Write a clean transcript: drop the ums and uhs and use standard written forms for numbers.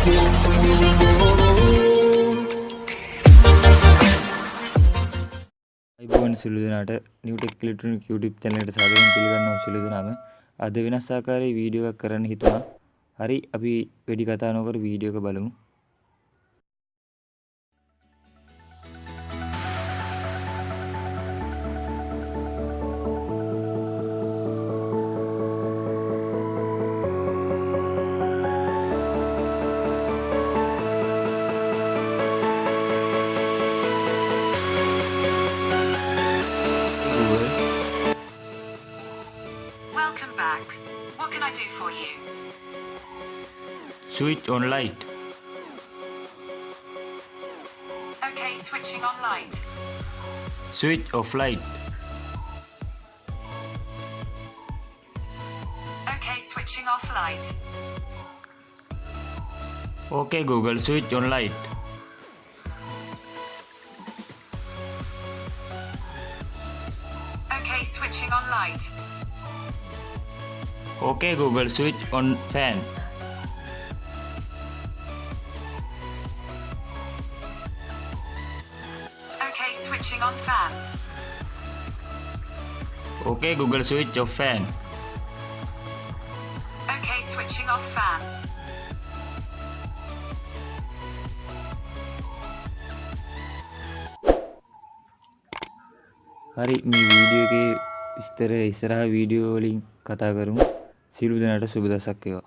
අයිබෝන් සිළු දෙනාට New tech ඉලෙක්ට්‍රොනික YouTube channel එකට සාදරයෙන් පිළිගන්නවා සිළු දෙනාම. අද වෙනස් ආකාරයේ වීඩියෝ එකක් කරන්න හිතුණා. හරි අපි වෙඩි කතා නොකර වීඩියෝ එක බලමු. Welcome back. What can I do for you? Switch on light. Okay, switching on light. Switch off light. Okay, switching off light. Okay Google, switch on light. Okay, switching on light. Okay Google, switch on fan. Okay, switching on fan. Okay Google, switch off fan. Okay, switching off fan. හරි මේ video එකේ විස්තර ඉස්සරහා video වලින් කතා කරමු. සිළු දෙනාට සුබ දවසක් වේවා.